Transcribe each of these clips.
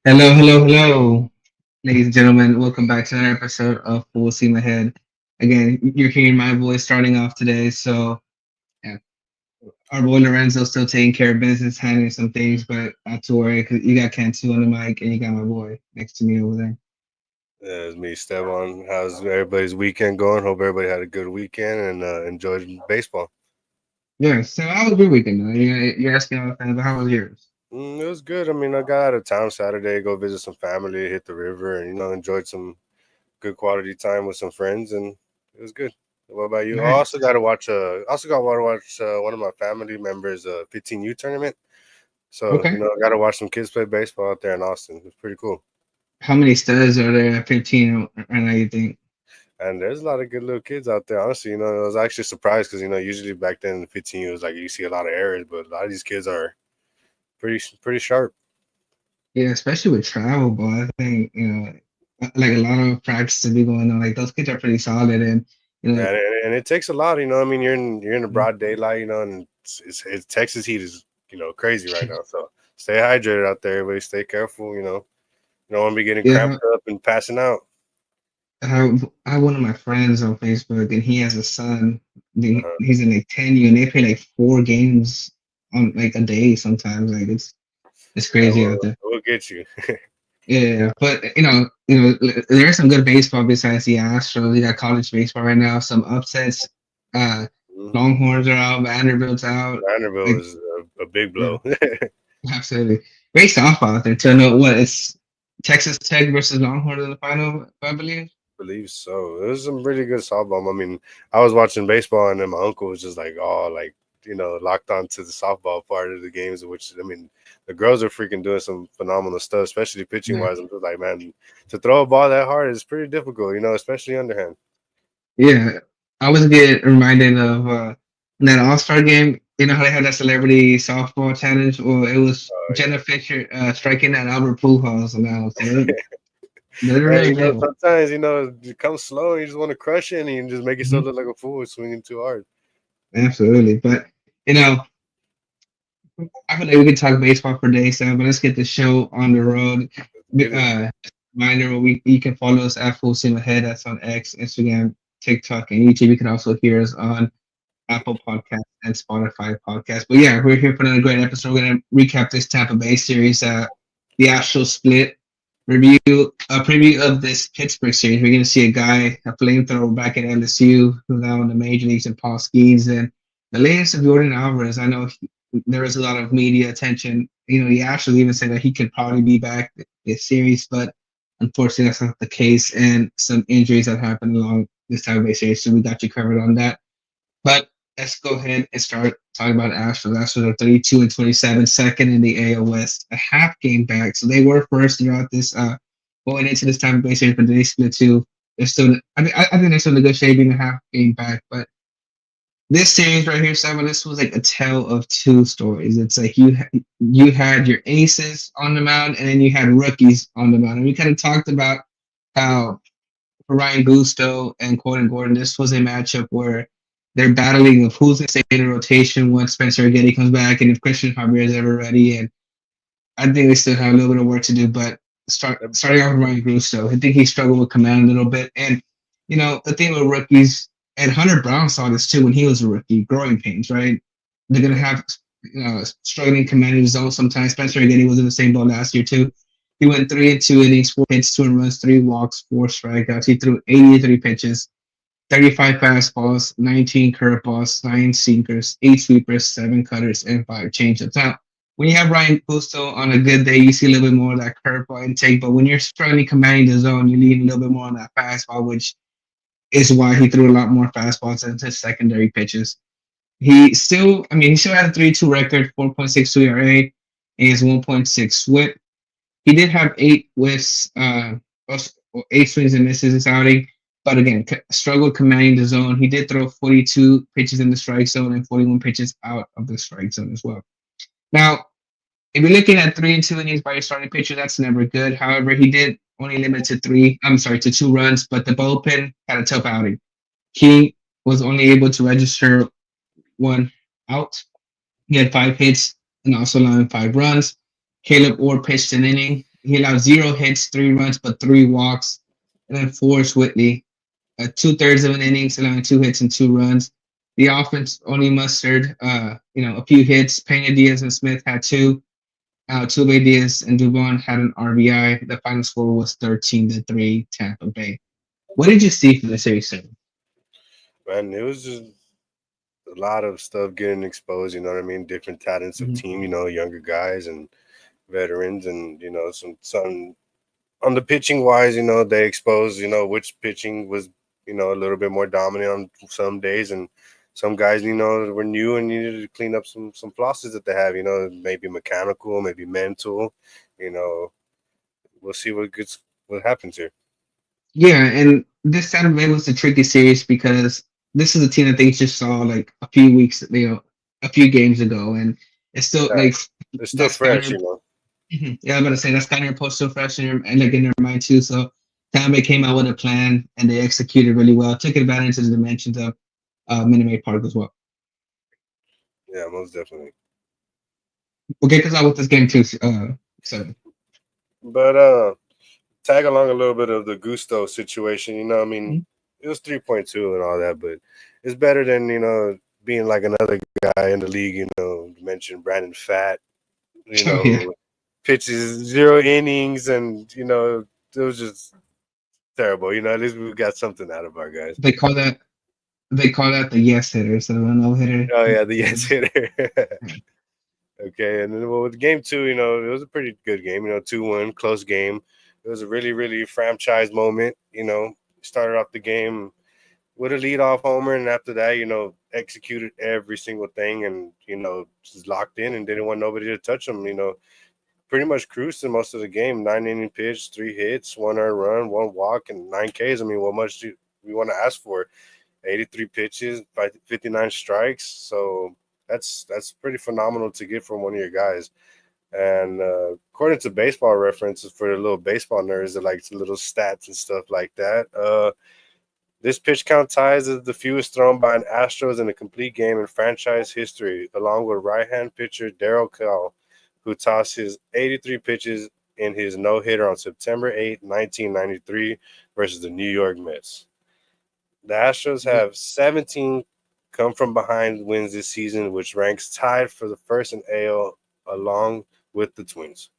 Hello, hello, hello, ladies and gentlemen. Welcome back to another episode of Full Steam Ahead. Again, you're hearing my voice starting off today. So, yeah, our boy Lorenzo's still taking care of business, handling some things, but not to worry because you got Cantu on the mic and you got my boy next to me over there. It's me, Stevan. How's everybody's weekend going? Hope everybody had a good weekend and enjoyed baseball. Yeah, so how was your weekend? You're asking all the fans, but how was yours? It was good. I mean, I got out of town Saturday, go visit some family, hit the river, and enjoyed some good quality time with some friends, and it was good. What about you? I also Nice. got to watch. Also got to watch one of my family members' 15U tournament. So Okay. I got to watch some kids play baseball out there in Austin. It's pretty cool. How many studs are there at 15 right now, you think? And there's a lot of good little kids out there. Honestly, I was actually surprised because usually back then in 15 it was like you see a lot of errors, but a lot of these kids are pretty sharp. Yeah, especially with travel, but I think, like a lot of practice to be going on. Like those kids are pretty solid and, you know, And it takes a lot. I mean, you're in the broad daylight, and it's Texas heat is crazy right now. So stay hydrated out there, everybody. Stay careful. You don't want to be getting cramped yeah, up and passing out. I have one of my friends on Facebook, and he has a son. Uh, He's in like 10U, and they play like 4 games on like a day sometimes. Like it's yeah, crazy out there. we'll get you. Yeah, but there's some good baseball besides the Astros. We got college baseball right now. Some upsets. Uh, Mhm. Longhorns are out. Vanderbilt's out. Vanderbilt Like, is a big yeah, blow. I absolutely. Great softball out there too. I know what it's Texas Tech versus Longhorns in the final, I believe. believe so. It was some really good softball. I mean, I was watching baseball, and then my uncle was just like, oh, like locked on to the softball part of the games. Which I mean, the girls are freaking doing some phenomenal stuff, especially pitching Yeah. wise. I'm just like, man, to throw a ball that hard is pretty difficult. Especially underhand. Yeah, I was get reminded of that All Star game. You know how they had that celebrity softball challenge? Well, it was Oh Jenna yeah. Fisher striking at Albert Pujols, and I was there Yeah, you go. sometimes it comes slow. You just want to crush it, and you just make yourself Mhm. look like a fool swinging too hard. Absolutely, but you know, I feel like we could talk baseball for days, so but let's get the show on the road. Get it. Reminder: you can follow us at Full Steam Ahead. That's on X, Instagram, TikTok, and YouTube. You can also hear us on Apple Podcast and Spotify podcast. But yeah, we're here for another great episode. We're gonna recap this Tampa Bay series, the Astros split, review a preview of this Pittsburgh series. We're gonna see a guy, a flamethrower back at LSU, who's now in the major leagues in Paul Skeens, and the latest of Jordan Alvarez. I know there was a lot of media attention. The Astros even said that he could probably be back this series, but unfortunately that's not the case, and some injuries that happened along this Tampa Bay series. So we got you covered on that. But let's go ahead and start talking about Astros. Astros are 32 and 27, second in the AL West, a half game back. So they were first throughout this going into this time of base series, but they split two. They're still, I think they're still in good shape being a half game back. But this series right here, Simon, this was like a tale of two stories. It's like you had your aces on the mound, and then you had rookies on the mound. And we kind of talked about how for Ryan Gusto and Corbin Gordon, this was a matchup where they're battling of who's going to stay in the rotation once Spencer Getty comes back and if Christian Javier is ever ready. And I think they still have a little bit of work to do. But starting off with Ryan Gusto, I think he struggled with command a little bit. And the thing with rookies, and Hunter Brown saw this too when he was a rookie, growing pains, right? They're gonna have struggling commanding zone sometimes. Spencer Getty was in the same boat last year too. He went 3 and 2 innings, 4 hits, 2 runs, 3 walks, 4 strikeouts. He threw 83 pitches, 35 fastballs, 19 curveballs, 9 sinkers, 8 sweepers, 7 cutters, and 5 changeups. Now, when you have Ryan Pusto on a good day, you see a little bit more of that curveball intake. But when you're struggling commanding the zone, you need a little bit more on that fastball, which is why he threw a lot more fastballs into secondary pitches. He still had a 3.2 record, 4.62 ERA, and his 1.6 whip. He did have 8 whiffs, or 8 swings and misses this outing, but again, struggled commanding the zone. He did throw 42 pitches in the strike zone and 41 pitches out of the strike zone as well. Now, if you're looking at 3 and 2 innings by your starting pitcher, that's never good. However, he did only limit to three. I'm sorry, to 2 runs, but the bullpen had a tough outing. He was only able to register 1 out. He had 5 hits and also allowing 5 runs. Caleb Orr pitched an inning. He allowed 0 hits, 3 runs, but 3 walks. And then Forrest Whitley, 2/3 of an innings, allowing 2 hits and 2 runs. The offense only mustered, a few hits. Pena, Diaz, and Smith had two. Altuve, Diaz, and Dubon had an RBI. The final score was 13-3 Tampa Bay. What did you see from the series, sir? Man, it was just a lot of stuff getting exposed. You know what I mean? Different talents of Mhm. team. Younger guys and veterans, and some on the pitching wise. They exposed. Which pitching was a little bit more dominant on some days, and some guys were new and needed to clean up some flosses that they have. Maybe mechanical, maybe mental. You know, we'll see what happens here. Yeah, and this Saturday was a tricky series because this is a team that they just saw like a few games ago, and it's still Yeah, like it's still that's kind fresh. of yeah. I'm gonna say that's kind of post still fresh in and like in their mind too. So Tampa came out with a plan and they executed really well. Took advantage of the dimensions of Minute Maid Park as well. Yeah, most definitely. We'll get this out with this game too. So But tag along a little bit of the Gusto situation. I mean, Mhm. it was 3.2 and all that, but it's better than being like another guy in the league. You mentioned Brandon Fat. Oh yeah, Who pitches 0 innings, and it was just terrible. At least we got something out of our guys. they call that they call that the yes hitter, so a no hitter. Oh yeah, the yes hitter. Okay, and then with game two, it was a pretty good game. 2-1, close game. It was a really, really franchise moment. Started off the game with a leadoff homer, and after that, executed every single thing, and just locked in and didn't want nobody to touch him. Pretty much cruised in most of the game. 9 inning pitch, 3 hits, one earned run, one walk, and 9 Ks. I mean, what much do we want to ask for? 83 pitches, 59 strikes. So that's pretty phenomenal to get from one of your guys. And according to Baseball Reference, for the little baseball nerds that like little stats and stuff like that, this pitch count ties as the fewest thrown by an Astros in a complete game in franchise history, along with right-hand pitcher Darryl Kell, who tossed his 83 pitches in his no-hitter on September 8, 1993 versus the New York Mets. The Astros yeah, have 17 come from behind wins this season, which ranks tied for the first in AL along with the Twins.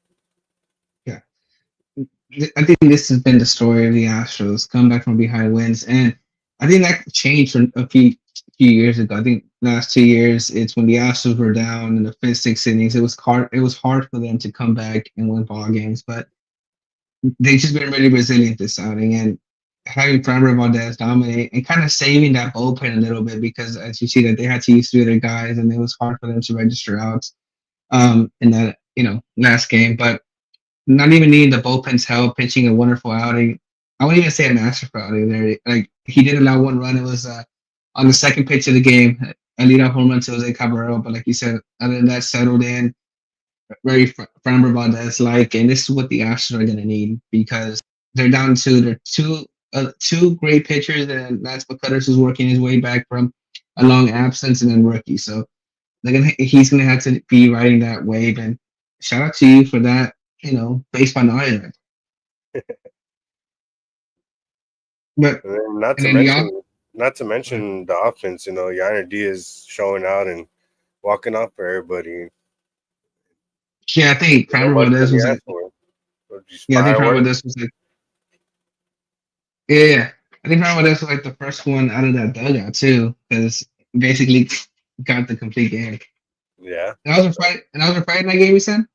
yeah. I think this has been the story of the Astros, come back from behind wins, and I think that changed from a few years ago. I think last 2 years, it's when the Astros were down in the fifth, sixth innings. It was hard. It was hard for them to come back and win ball games, but they just been really resilient this outing. And having Framber Valdez dominate and kind of saving that bullpen a little bit because as you see that they had to use three other guys and it was hard for them to register outs in that last game, but not even needing the bullpen's help, pitching a wonderful outing. I wouldn't even say a masterful outing there. Like he did allow one run. It was on the second pitch of the game, a leadoff home run to Jose Caballero. But like you said, other than that, settled in, very Framber Valdez like, and this is what the Astros are going to need because they're down to their two great pitchers, and Lance McCullers is working his way back from a long absence, and then rookie. So he's gonna have to be riding that wave. And shout out to you for that. Baseball knowledge. But And then not and to then y'all, mention, not to mention the offense. Yainer Diaz showing out and walking off for everybody. yeah, I think What Framber much can Valdez you was like, ask for? Just yeah, I think Framber fireworks. Valdez was like, yeah, I think Framber Valdez was like the first one out of that dugout too, because basically got the complete game. Yeah. And I was afraid, and I was afraid in that game, you said.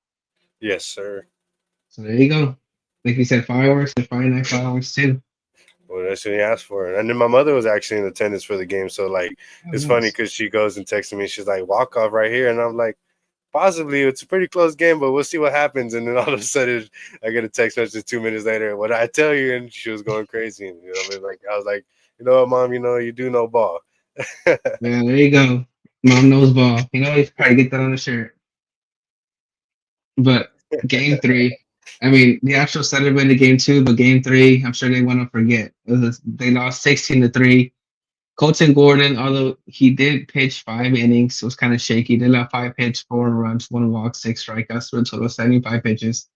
Yes, sir. So there you go. Like you said, fireworks, the Friday night fireworks too. Well, that's what he asked for. And then my mother was actually in attendance for the game. So, like, Oh, it's funny nice. because she goes and texts me. She's like, walk off right here. And I'm like, possibly. It's a pretty close game, but we'll see what happens. And then all of a sudden, I get a text message 2 minutes later. What did I tell you? And she was going crazy. And, I mean, like, I was like, you know what, mom, you do know ball. Yeah, there you go. Mom knows ball. You probably get that on the shirt. But game three, I mean, the Astros celebrated game two, but game three, I'm sure they want to forget. They lost 16-3. Colton Gordon, although he did pitch 5 innings, was kind of shaky. They allowed 5 hits, 4 runs, 1 walk, 6 strikeouts for a total of 75 pitches.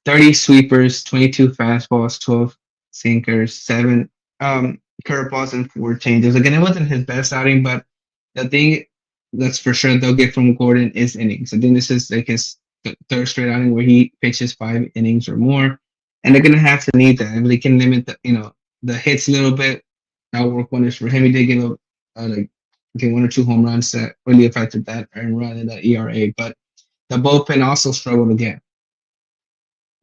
30 sweepers, 22 fastballs, 12 sinkers, seven curveballs, and four changes. Again, it wasn't his best outing, but the thing that's for sure they'll get from Gordon is innings. I think this is like his third straight outing where he pitches 5 innings or more, and they're gonna have to need that. If they can limit the hits a little bit, that'll work wonders for him. He did give up like okay, one or two home runs that really affected that earned run and that ERA, but the bullpen also struggled again.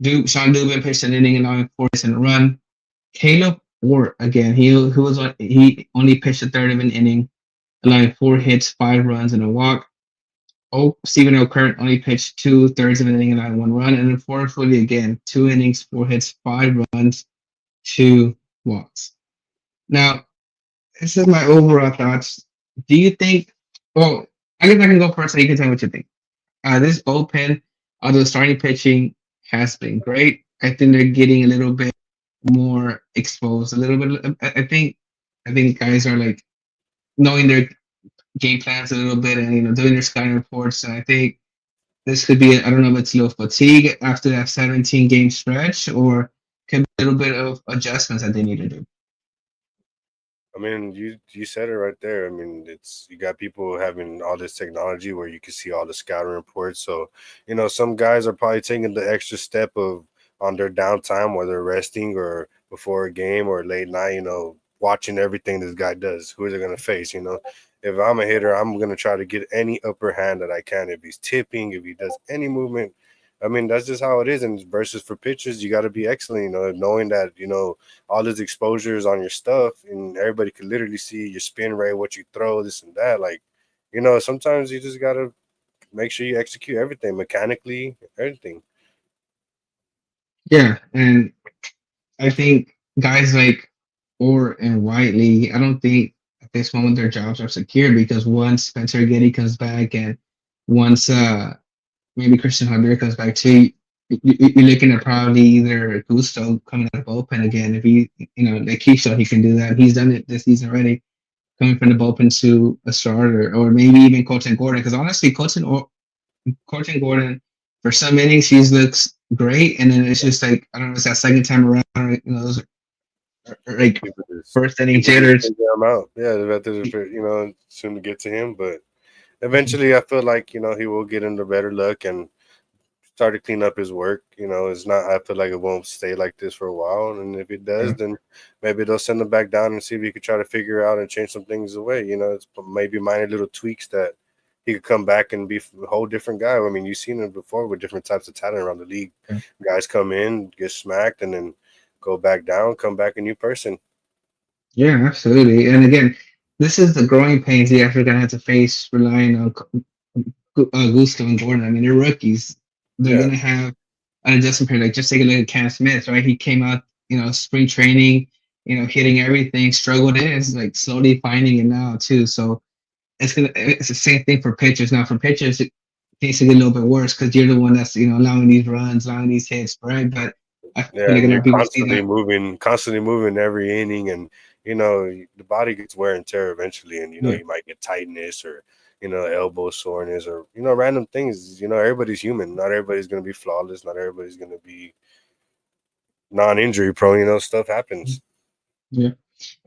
Sean Dubin pitched an inning allowing four hits and a run. Caleb Ward again. He only pitched a third of an inning, allowing four hits, 5 runs, and a walk. Stephen O'Kurt only pitched 2/3 of an inning, allowing 1 run, and unfortunately again 2 innings, 4 hits, 5 runs, 2 walks. Now this is my overall thoughts. Do you think? Well, I guess I can go first, so you can tell me what you think. This bullpen, although starting pitching has been great, I think they're getting a little bit more exposed. A little bit. I think guys are like knowing their game plans a little bit and doing their scouting reports. And I think this could be. I don't know if it's a little fatigue after that 17 game stretch, or could be a little bit of adjustments that they need to do. I mean, you said it right there. I mean, it's you got people having all this technology where you can see all the scouting reports. So, some guys are probably taking the extra step of on their downtime, whether resting or before a game or late night. Watching everything this guy does. Who is it going to face? If I'm a hitter, I'm going to try to get any upper hand that I can. If he's tipping, if he does any movement, I mean, that's just how it is. And versus for pitchers, you got to be excellent. Knowing that all this exposure is on your stuff, and everybody can literally see your spin rate, what you throw, this and that. Like, sometimes you just gotta make sure you execute everything mechanically, everything. Yeah, and I think guys like Orr and Whiteley, I don't think at this moment their jobs are secure because once Spencer Getty comes back and once maybe Christian Javier comes back too, you're looking at probably either Gusto coming out of the bullpen again. If he, like Keyshawn, he can do that. He's done it this season already, coming from the bullpen to a starter, or maybe even Colton Gordon. Because honestly, Colton Gordon, for some innings, he looks great, and then it's just like I don't know, it's that second time around, those are like People just first inning people just jitters. think that I'm out. Yeah, soon to get to him, but eventually, I feel like he will get into better luck and start to clean up his work. It's not. I feel like it won't stay like this for a while, and if it does, Yeah, then maybe they'll send him back down and see if he could try to figure out and change some things away. It's maybe minor little tweaks that he could come back and be a whole different guy. I mean, you've seen it before with different types of talent around the league. yeah, Guys come in, get smacked, and then go back down, come back a new person. yeah, absolutely. And again, this is the growing pains the Astros are gonna have to face relying on Gusto and Gordon. I mean, they're rookies. They're Yeah, gonna have an adjustment period. Like just take a look at Cam Smith, right? He came out, spring training, hitting everything, struggled in, is like slowly finding it now too. So it's the same thing for pitchers. Now for pitchers, it needs to get a little bit worse because you're the one that's allowing these runs, allowing these hits, right? But I feel yeah, like and other you're people see that. constantly moving every inning, and the body gets wear and tear eventually, and Yeah, you might get tightness or elbow soreness or random things. Everybody's human. Not everybody's gonna be flawless. Not everybody's gonna be non-injury prone. Stuff happens. yeah,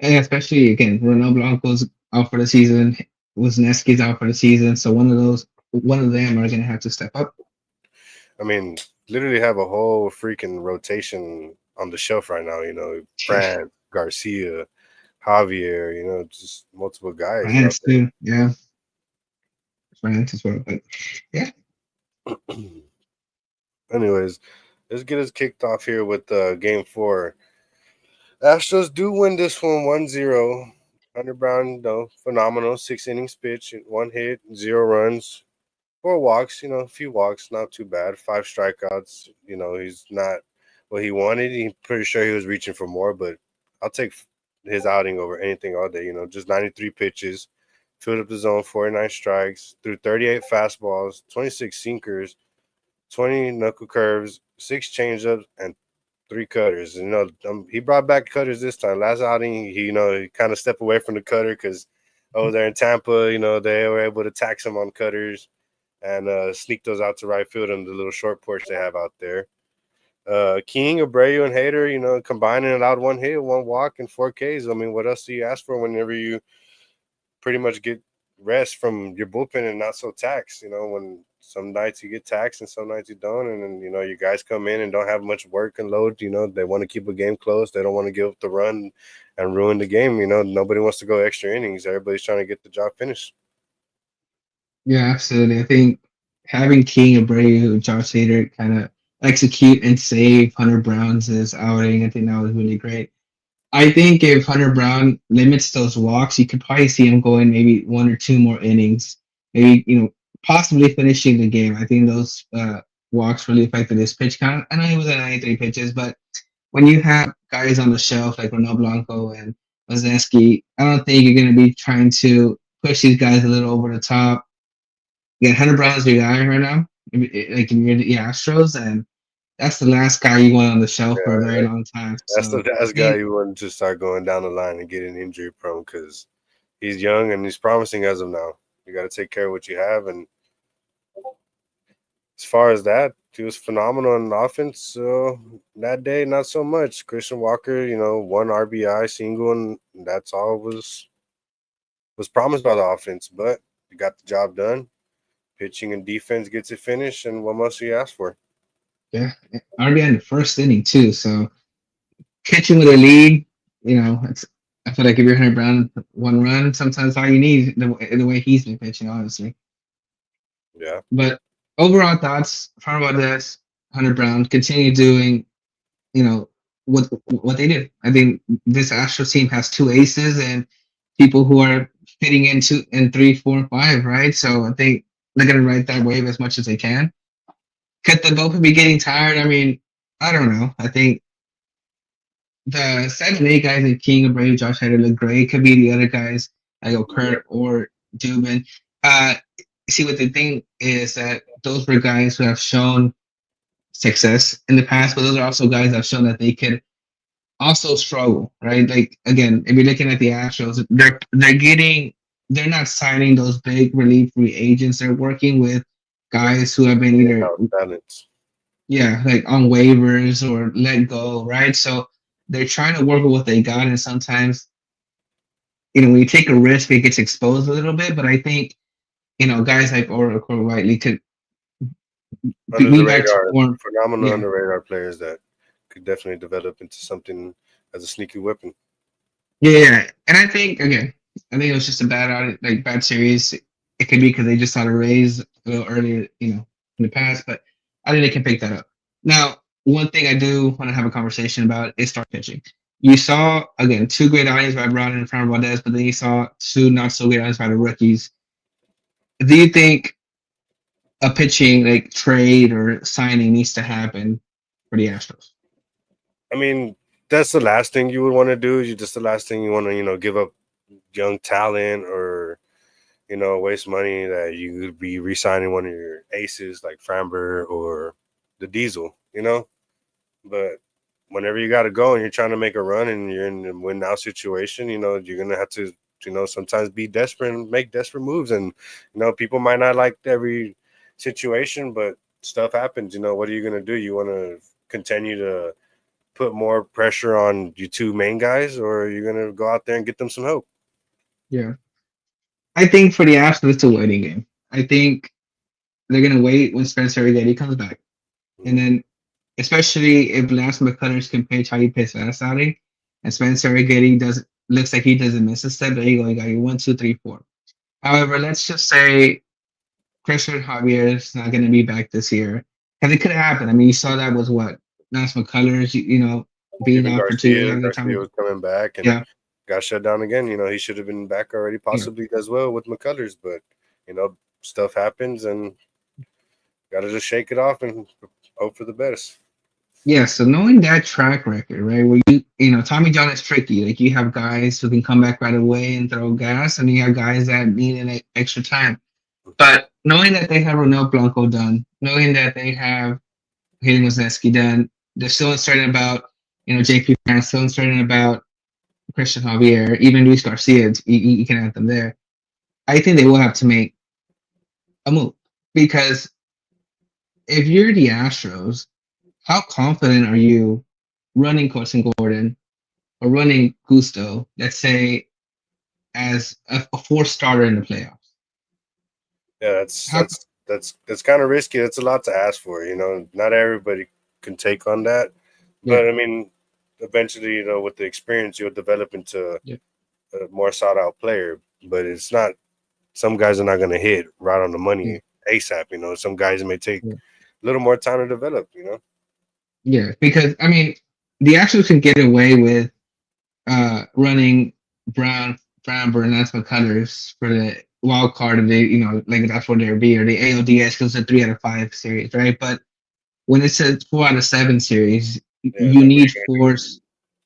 and especially again, Ronaldo Blanco's out for the season. Wisniewski's out for the season, so one of them are gonna have to step up. I mean, literally have a whole freaking rotation on the shelf right now. France, Garcia, Javier. Just multiple guys out France too, yeah, France as well. But yeah, there. Anyways, let's get us kicked off here with game four. Astros do win this one 1-0. Hunter Brown, phenomenal. 6 innings pitch, 1 hit, 0 runs, 4 walks, a few walks, not too bad. 5 strikeouts. He's not what he wanted. He's pretty sure he was reaching for more, but I'll take his outing over anything all day. Just 93 pitches, filled up the zone, 49 strikes, threw 38 fastballs, 26 sinkers, 20 knuckle curves, 6 changeups, and 3 cutters. He brought back cutters this time. Last outing, he kind of stepped away from the cutter because over there in Tampa, they were able to tax him on cutters and sneak those out to right field in the little short porch they have out there. King, Abreu, and Hader, combining allowed one hit, one walk, and 4 Ks. I mean, what else do you ask for whenever you pretty much get rest from your bullpen and not so taxed? When some nights you get taxed and some nights you don't, and then your guys come in and don't have much work and load. They want to keep a game close. They don't want to give up the run and ruin the game. Nobody wants to go extra innings. Everybody's trying to get the job finished. Yeah, absolutely. I think having King, Abreu, Josh Hader kind of execute and save Hunter Brown's outing, I think that was really great. I think if Hunter Brown limits those walks, you could probably see him going maybe one or two more innings, maybe possibly finishing the game. I think those walks really affected his pitch count. I know he was at 93 pitches, but when you have guys on the shelf like Ronald Blanco and Mazeski, I don't think you're going to be trying to push these guys a little over the top. Again, Hunter Brown's your guy right now, like in the Astros, and that's the last guy you want on the shelf for a very Yeah, long time. that's the So I last guy think, you want to start going down the line and getting injury prone because he's young and he's promising as of now. You got to take care of what you have. And as far as that, he was phenomenal in offense. So that day, not so much. Christian Walker, one RBI single, and that's all was promised by the offense. But he got the job done. Pitching and defense gets it finished, and what most you ask for? yeah, RBI in the first inning too. So catching with a lead, it's. I feel like if you're Hunter Brown, one run, sometimes all you need the way he's been pitching, honestly. Yeah, But overall thoughts, from about this, Hunter Brown continue doing, you know, what they did. I think this Astros team has two aces and people who are fitting into in three, four, and five, right? So I think they're gonna ride that wave as much as they can. Could the both be getting tired? I mean, I don't know. I think the 7 8 guys like King, Abreu, Josh Hader look great. Could be the other guys like yeah. Kurt or Dubin. Uh, see, what the thing is that those were guys who have shown success in the past, but those are also guys that have shown that they could also struggle, right? Like again, if you're looking at the Astros, they're not signing those big relief free agents. They're working with guys who have been either In-house talents. like on waivers or let go, right? So they're trying to work with what they got, and sometimes when you take a risk, it gets exposed a little bit. But I think guys like Oracle Whiteley could Under the be back to radar, form. phenomenal Yeah, under radar players that could definitely develop into something as a sneaky weapon. yeah. And I think again, I think it was just a bad series. It could be because they just saw the Rays a little earlier, in the past. But I think they can pick that up. Now, one thing I do want to have a conversation about is start pitching. You saw again two great outings by Brown and Framber Valdez, but then you saw two not so great outings by the rookies. Do you think a pitching like trade or signing needs to happen for the Astros? I mean, that's the last thing you would want to do. You just the last thing you want to, give up young talent or waste money that you could be re-signing one of your aces like Framber or the Diesel. But whenever you got to go and you're trying to make a run and you're in a win now situation, you're gonna have to, sometimes be desperate and make desperate moves. And people might not like every situation, but stuff happens. What are you gonna do? You want to continue to put more pressure on your two main guys, or are you gonna go out there and get them some help? Yeah, I think for the Astros, it's a waiting game. I think they're gonna wait when Spencer Getty comes back, and Mhm. then especially if Lance McCullers can pitch how he pitched last outing, and Spencer Getty does looks like he doesn't miss a step. There you go. You got your 1, 2, 3, 4. However, let's just say Christian Javier is not going to be back this year because it could happen. I mean, you saw that was what Lance McCullers, being Even out for 2 years at the Garcia time. was coming back and Yeah, got shut down again. He should have been back already, yeah, possibly as well with McCullers, but stuff happens and got to just shake it off and hope for the best. yeah. So knowing that track record, right, where Tommy John is tricky. Like you have guys who can come back right away and throw gas, and you have guys that need an extra time. But knowing that they have Ronel Blanco done, knowing that they have Hayden Wesneski done, they're still uncertain about, JP Fan, still uncertain about Christian Javier, even Luis Garcia, you can add them there. I think they will have to make a move because if you're the Astros, how confident are you running Carson Gordon or running Gusto, let's say, as a fourth starter in the playoffs? Yeah, How? that's kind of risky. That's a lot to ask for. Not everybody can take on that. Yeah, But I mean, eventually, with the experience, you'll develop into yeah, a more sought out player. But it's not. Some guys are not going to hit right on the yeah, money ASAP. Some guys may take yeah. a little more time to develop. Yeah, because I mean, the Astros can get away with running Brown Burnett McCullers for the wild card, and like that's what they'll be, or the ALDS because it's a 3 out of 5 series, right? But when it's a 4 out of 7 series, Yeah, you then what are need you going to do? force.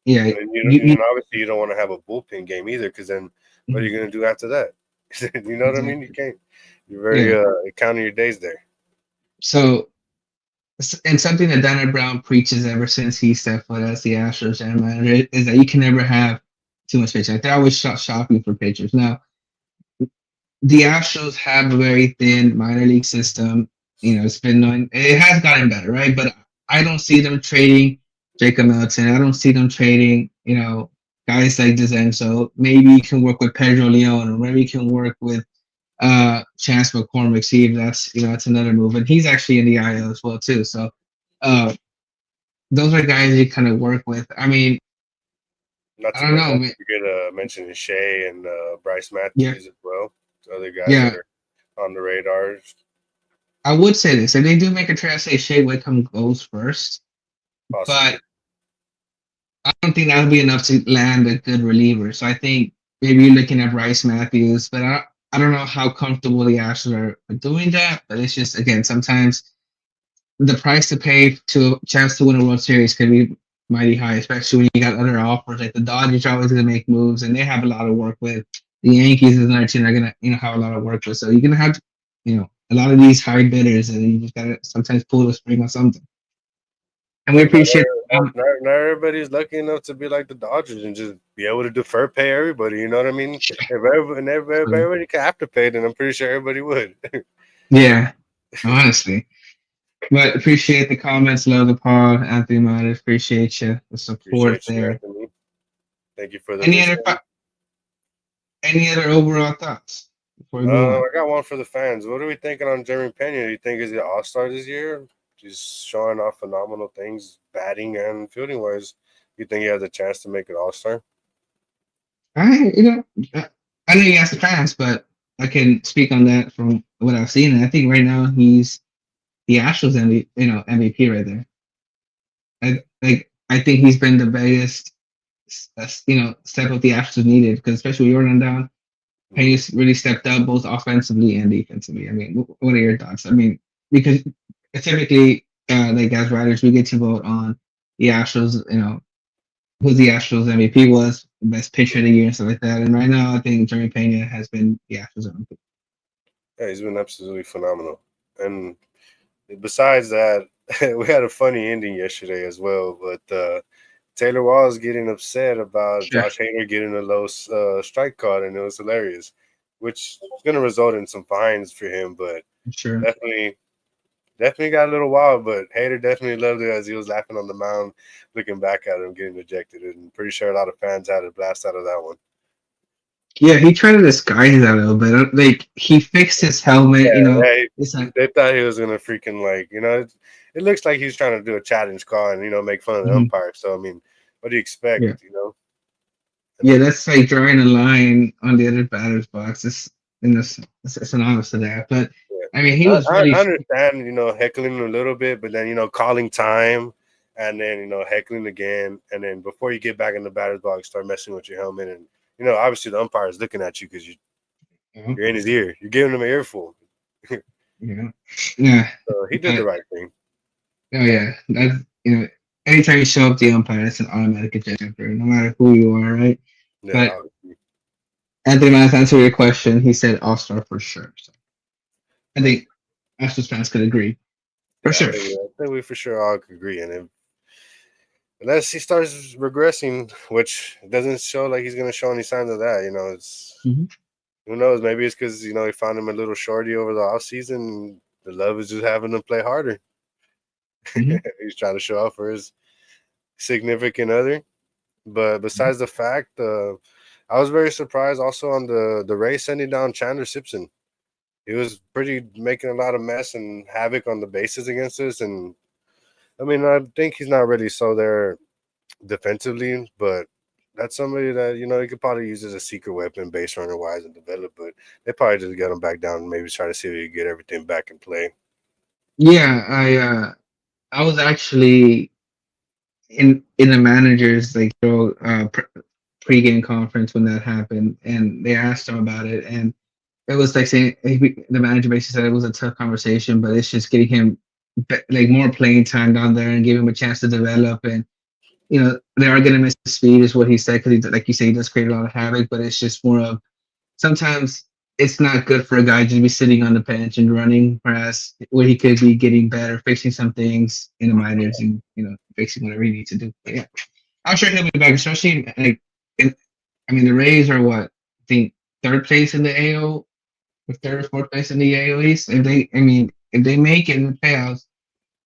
Yeah, And then you obviously you don't want to have a bullpen game either, because then what are mhm, you going to do after that? You know what I mean? You exactly. can't. You're very Yeah. counting your days there. So and something that Dana Brown preaches ever since he stepped foot as the Astros general manager is that you can never have too much pitching. Like they're always shopping for pitchers. Now the Astros have a very thin minor league system. It's been it has gotten better, right? But I don't see them trading Jacob Melton. I don't see them trading, guys like Dezenzo. Maybe you can work with Pedro Leon, or maybe you can work with Chance McCormick. See if that's another move. And he's actually in the IL as well too. So uh those are guys you kind of work with. I mean, Not I to don't know, not man. to forget mentioning Shea and Bryce Yeah, Matthews as well. Other guys that yeah. are on the radar, I would say this: if they do make a trade, I say Shea Wickham goes first, possibly. but I don't think that'll be enough to land a good reliever. So I think maybe you're looking at Bryce Matthews, but I don't know how comfortable the Astros are doing that. But it's just again, sometimes the price to pay to a chance to win a World Series could be mighty high, especially when you got other offers. Like the Dodgers are always going to make moves, and they have a lot of work with. The Yankees is another team they're going to have a lot of work with. So you're going to have a lot of these high bidders, and you just got to sometimes pull the string on something. And we And appreciate. not everybody's lucky enough to be like the Dodgers and just be able to defer pay everybody. You know what I mean? If everybody can have to pay, then I'm pretty sure everybody would. Yeah, honestly. But appreciate the comments, love the pod, Anthony Matters. Appreciate you, the support Appreciate you, there. Anthony. Thank you for the Any other listening. any other overall thoughts before we move on? I got one for the fans. What are we thinking on Jeremy Pena? Do you think is he All Star this year? Just showing off phenomenal things, batting and fielding wise. You think he has a chance to make it All Star? I you know I know you asked the fans, but I can speak on that from what I've seen. And I think right now he's the Astros MVP right there. I think he's been the biggest step up the Astros needed because especially with Jordan down, Mm-hmm. Hayes really stepped up both offensively and defensively. I mean, what are your thoughts? I mean, because typically, like as writers, we get to vote on the Astros, who the Astros MVP was, best pitcher of the year, and stuff like that. And right now, I think Jeremy Pena has been the Astros MVP. Yeah, he's been absolutely phenomenal. And besides that, we had a funny ending yesterday as well. But Taylor Walls getting upset about Sure, Josh Hader getting a low strike call, and it was hilarious, which is going to result in some fines for him. But sure. definitely, definitely got a little wild. But Hader definitely loved it as he was laughing on the mound, looking back at him getting ejected. And pretty sure a lot of fans had a blast out of that one. Yeah, he tried to disguise that a little bit. Like he fixed his helmet. Yeah, It's like, they thought he was gonna freaking it looks like he's trying to do a challenge call and make fun of the mhm, umpire. So I mean, what do you expect? yeah, And yeah. then That's like drawing a line on the other batter's box. It's synonymous to that. But yeah. I mean, he was I really understand heckling a little bit, but then calling time and then heckling again, and then before you get back in the batter's box, start messing with your helmet, and obviously the umpire is looking at you because you you're in his ear, you're giving him an earful. know, yeah. So he did the But right thing. oh yeah, that's anytime you show up the umpire, it's an automatic ejection for no matter who you are, right? Yeah, But obviously. Anthony Manis answered your question. He said All Star for sure. So I think Astros fans could agree for Yeah, sure. I think we for sure all could agree. And unless he starts regressing, which doesn't show like he's going to show any signs of that, it's Mhm. who knows? Maybe it's because he found him a little shorty over the off season. The love is just having him play harder. Hmm. He's trying to show off for his significant other. But besides the fact, I was very surprised also on the Rays sending down Chandler Simpson. He was pretty making a lot of mess and havoc on the bases against us. And I mean, I think he's not really so there defensively, but that's somebody that you could probably use as a secret weapon, base runner wise, and develop. But they probably just get him back down and maybe try to see if you get everything back in play. Yeah, I was actually in the managers like pregame conference when that happened, and they asked him about it, and it was like saying the manager basically said it was a tough conversation, but it's just getting him like more playing time down there and give him a chance to develop. And they are going to miss his speed, is what he said, because like you say, he does create a lot of havoc, but it's just more of sometimes it's not good for a guy to be sitting on the bench and running, whereas where he could be getting better, fixing some things in the minors, and fixing whatever he needs to do. But yeah, I'm sure he'll be back, especially like in, I mean the Rays are what I think third place in the AO, or third or fourth place in the AO East. If they make it in the playoffs,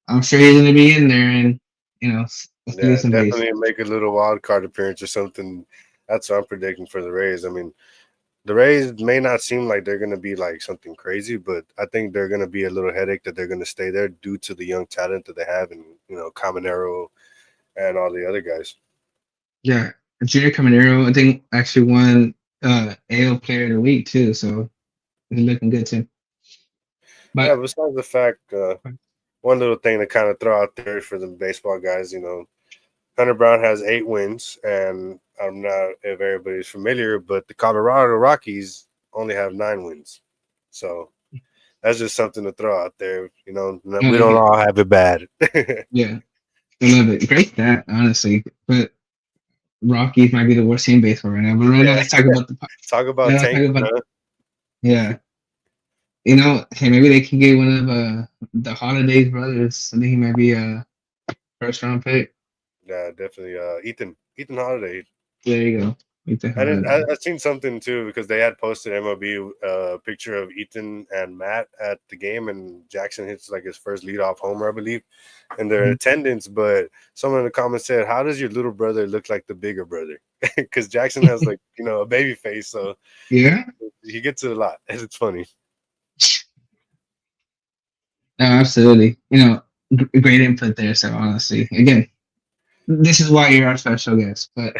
I'm sure he's going to be in there and let's do Yeah, some definitely baseball. make a little wild card appearance or something. That's what I'm predicting for the Rays. I mean, the Rays may not seem like they're going to be like something crazy, but I think they're going to be a little headache that they're going to stay there due to the young talent that they have, and Caminero and all the other guys. Yeah, Junior Caminero, I think actually won AL Player of the Week too, so he's looking good too. Yeah, But besides the fact, one little thing to kind of throw out there for the baseball guys, Hunter Brown has 8 wins, and I'm not if everybody's familiar, but the Colorado Rockies only have 9 wins. So that's just something to throw out there. We don't yeah, all have it bad. yeah, I love it. Great stat, honestly. But Rockies might be the worst team in baseball right now. But right now, Yeah, let's talk about talk about let's talk tanking, about huh? yeah. Hey, maybe they can get one of the Holidays brothers. I think he might be a first round pick. Yeah, definitely. Ethan Holiday. There you go. Ethan And I, Holiday. I seen something too because they had posted MLB picture of Ethan and Matt at the game, and Jackson hits like his first leadoff homer, I believe, in their Mhm. attendance. But someone in the comments said, "How does your little brother look like the bigger brother?" Because Jackson has like a baby face, so Yeah, he gets it a lot. It's funny. no, absolutely. Great input there. So honestly, again, this is why you're our special guest. But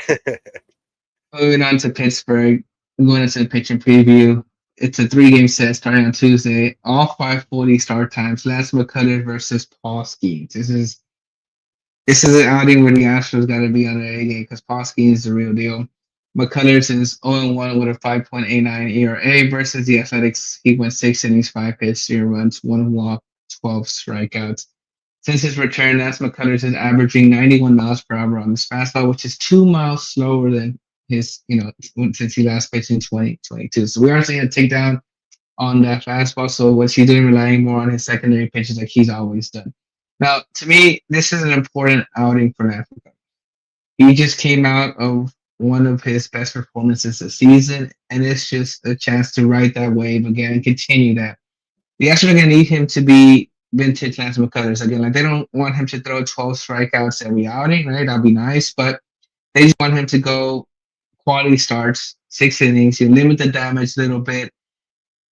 moving on to Pittsburgh, going into the pitching preview. It's a three-game set starting on Tuesday. All 5:40 start times. Lance McCullers versus Paul Skeens. This is an outing where the Astros got to be on their A game because Paul Skeens is the real deal. McCullers is 0-1 with a 5.89 ERA versus the Athletics. He went 6 innings, 5 hits, 0 runs, 1 walk, 12 strikeouts. Since his return, Lance McCullers is averaging 91 miles per hour on his fastball, which is 2 miles slower than since he last pitched in 2022. So we are seeing a takedown on that fastball. So what's he doing? Relying more on his secondary pitches like he's always done. Now, to me, this is an important outing for Lance McCullers. He just came out of one of his best performances this season, and it's just a chance to ride that wave again and continue that. The Astros are going to need him to be vintage Lance McCullers again. Like they don't want him to throw 12 strikeouts every outing, right? That'd be nice, but they just want him to go quality starts, 6 innings. You limit the damage a little bit.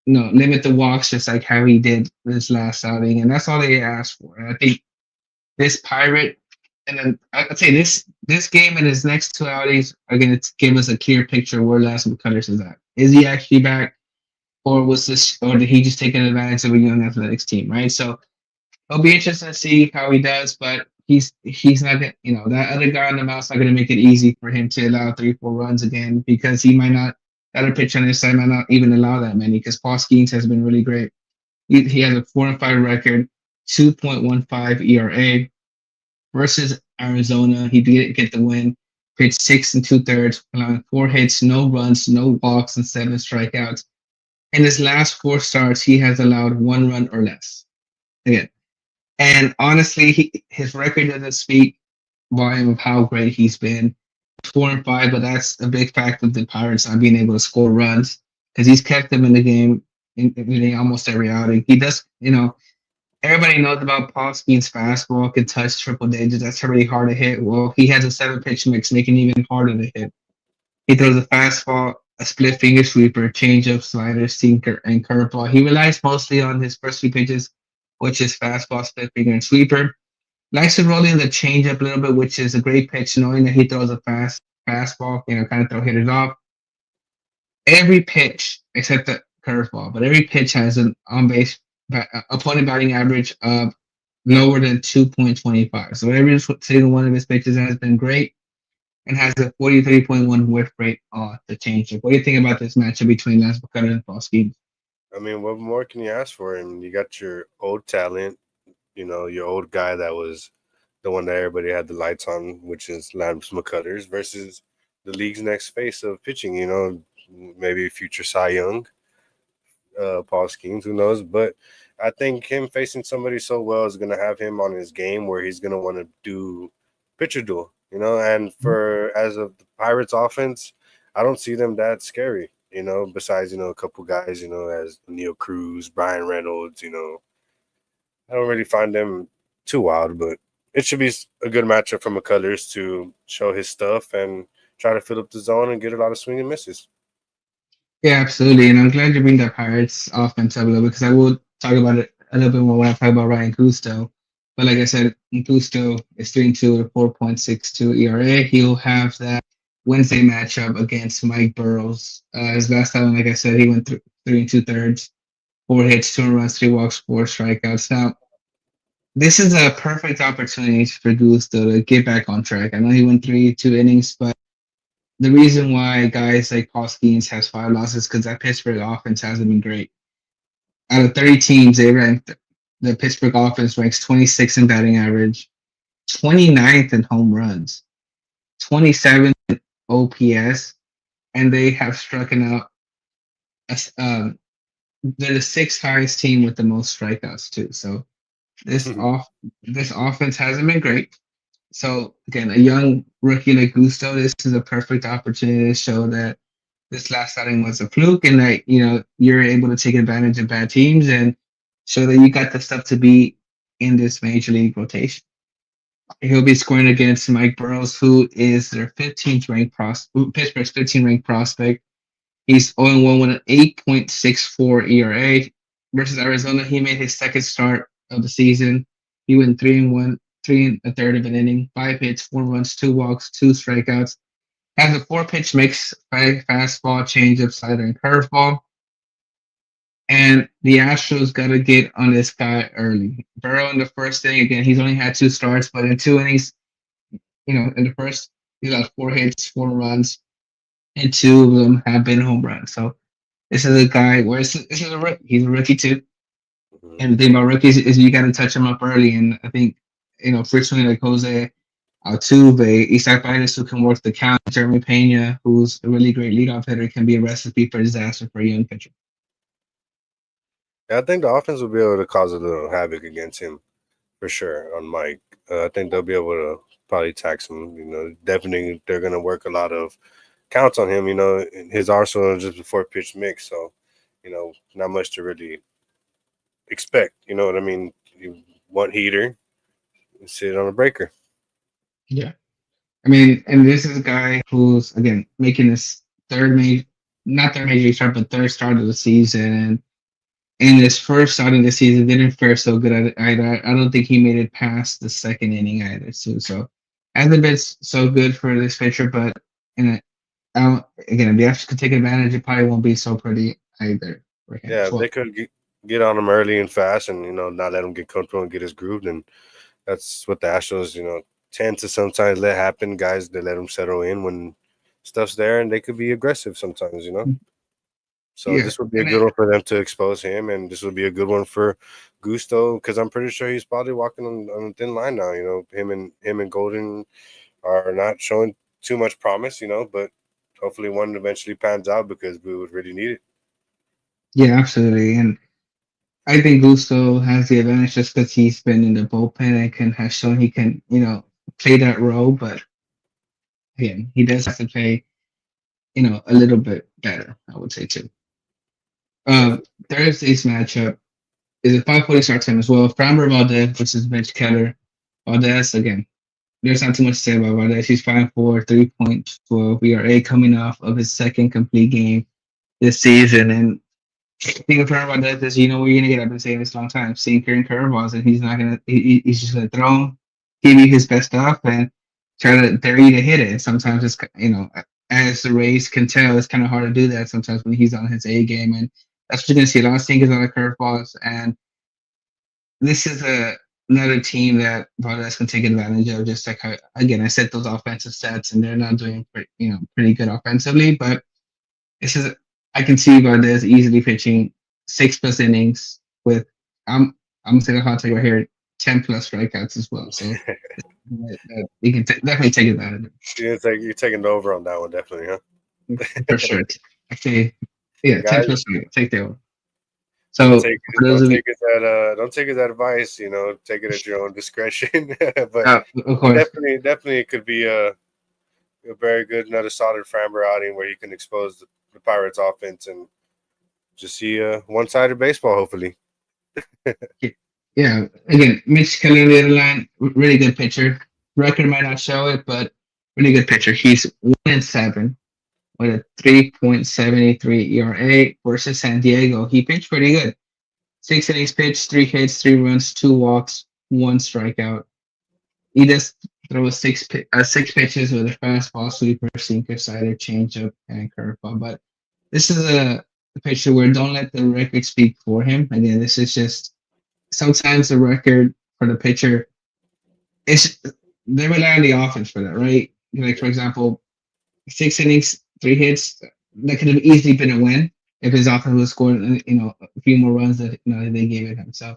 No, limit the walks just like how he did this last outing, and that's all they asked for. And I think this Pirate, and then I'd say this game and his next two outings are going to give us a clear picture of where Lance McCullers is at. Is he actually back, or did he just take an advantage of a young athletics team, right? So it'll be interesting to see how he does, but he's not gonna, that other guy on the mound's not gonna make it easy for him to allow 3-4 runs again because he might not. That other pitcher on his side might not even allow that many because Paul Skeens has been really great. He has a 4-5 record, 2.15 ERA versus Arizona. He did get the win. Pitched 6 and 2/3, allowing 4 hits, no runs, no walks, and 7 strikeouts. In his last 4 starts, he has allowed 1 run or less. Again, and honestly, his record doesn't speak volume of how great he's been. 4-5, but that's a big factor of the Pirates not being able to score runs because he's kept them in the game in almost every outing. He does, Everybody knows about Paul Skeens' fastball can touch triple digits. That's really hard to hit. Well, he has a seven pitch mix, making it even harder to hit. He throws a fastball, a split finger sweeper, changeup, slider, sinker, and curveball. He relies mostly on his first three pitches, which is fastball, split finger, and sweeper. Likes to roll in the changeup a little bit, which is a great pitch, knowing that he throws a fastball, kind of throw hitters off. Every pitch, except the curveball, but every pitch has an on base opponent batting average of lower than 2.25. So every single one of his pitches has been great and has a 43.1 whiff rate on the changeup. What do you think about this matchup between Lance McCullers and Paul Skeens? I mean, what more can you ask for? And you got your old talent, your old guy that was the one that everybody had the lights on, which is Lance McCullers, versus the league's next face of pitching. Maybe future Cy Young, Paul Skeens, who knows? But I think him facing somebody so well is going to have him on his game where he's going to want to do pitcher duel, And for as of the Pirates offense, I don't see them that scary, besides, a couple guys, as Neil Cruz, Brian Reynolds, I don't really find them too wild, but it should be a good matchup for McCullers to show his stuff and try to fill up the zone and get a lot of swing and misses. Yeah, absolutely. And I'm glad you bring that Pirates offense up a little bit because I will talk about it a little bit more when I talk about Ryan Gusto. But like I said, Gusto is 3-2 with a 4.62 ERA. He'll have that Wednesday matchup against Mike Burrows. His last time, like I said, he went 3 and 2/3, 4 hits, 2 runs, 3 walks, 4 strikeouts. Now, this is a perfect opportunity for Gusto to get back on track. I know he went 3 2 innings, but the reason why guys like Paul Skeens has 5 losses because that Pittsburgh offense hasn't been great. Out of 30 teams, the Pittsburgh offense ranks 26th in batting average, 29th in home runs, 27th in OPS, and they have struck out. Um, they're the sixth highest team with the most strikeouts too. So this off this offense hasn't been great. So again, a young rookie like Gusto, this is a perfect opportunity to show that this last outing was a fluke and that you're able to take advantage of bad teams and show that you got the stuff to be in this major league rotation. He'll be scoring against Mike Burrows, who is their 15th ranked Pittsburgh's 15th ranked prospect. He's 0-1 with an 8.64 ERA. Versus Arizona, he made his second start of the season. He went 3-1, 3 1/3 of an inning, 5 hits, 4 runs, 2 walks, 2 strikeouts. Has a 4 pitch mix, fastball, changeup, slider, and curveball. And the Astros got to get on this guy early. Burrow in the first inning, again, he's only had 2 starts, but in 2 innings, in the first, he got 4 hits, 4 runs, and 2 of them have been home runs. So this is a guy where this is a rookie. He's a rookie too. Mhm. And the thing about rookies is you got to touch them up early. And I think, frequently like Jose Altuve, Isaac Paredes, who can work the count, Jeremy Pena, who's a really great leadoff hitter, can be a recipe for disaster for a young pitcher. Yeah, I think the offense will be able to cause a little havoc against him for sure on Mike. I think they'll be able to probably tax him. Definitely they're going to work a lot of counts on him. His arsenal just before pitch mix, so not much to really expect. You know what I mean? You want heater, sit on a breaker. Yeah. I mean, and this is a guy who's, again, making his not third major league start, but third start of the season. And in his first start of the season, didn't fare so good at it either. I don't think he made it past the second inning either, too. So hasn't been so good for this pitcher, but in again, if the Astros could take advantage, it probably won't be so pretty either for him Yeah, as if they well. could get on him early and fast, and not let him get comfortable and get his groove, then that's what the Astros tend to sometimes let happen. Guys, they let them settle in when stuff's there, and they could be aggressive sometimes. So Yeah. this would be a And good one for them to expose him, and this would be a good one for Gusto because I'm pretty sure he's probably walking on a thin line now. Him and Golden are not showing too much promise. But hopefully one eventually pans out because we would really need it. yeah, absolutely. And I think Gusto has the advantage just because he's been in the bullpen and has shown he can, play that role. But again, he does have to play, a little bit better, I would say too. Yeah. Thursday's matchup is a 5:40 start time as well. Framber Valdez versus Mitch Keller. Valdez again. There's not too much to say about Valdez. He's 5'4", 3.12 ERA coming off of his second complete game this season. And the thing with Framber Valdez is, you know, we're gonna get. I've been saying this a long time. Sinker and curveballs, and he's not gonna. He's just gonna throw, give you his best stuff, and try to dare you to hit it. Sometimes it's, you know, as the Rays can tell, it's kind of hard to do that sometimes when he's on his A game, and that's what you're gonna see. A lot of sinkers, a lot of curveballs, and this is another team that Valdez can take advantage of. Just like how, again, I said those offensive sets, and they're not doing pretty good offensively, but this is I can see Valdez easily pitching 6+ innings with I'm gonna say a hot take right here, 10+ strikeouts as well. So you can definitely take advantage of You're taking the over on that one, definitely, huh? for sure. Actually, yeah, ten Guys, plus take the over. don't So take for those of you, don't take his advice. You know, take it at your own discretion. But of course, definitely, it could be a very good, another solid Framber outing where you can expose the Pirates' offense and just see one-sided baseball. Hopefully, yeah. Again, Mitch Kelly on the other line, really good pitcher. Record might not show it, but really good pitcher. He's 1-7 with a 3.73 ERA versus San Diego. He pitched pretty good. 6 innings pitched, 3 hits, 3 runs, 2 walks, 1 strikeout. He just throws six pitches with a fastball, sweeper, sinker, slider, changeup, and curveball. But this is a pitcher where don't let the record speak for him. Again, this is just sometimes the record for the pitcher. It's they rely on the offense for that, right? Like for example, 6 innings, 3 hits. That could have easily been a win if his offense was scoring, a few more runs that they gave it him. So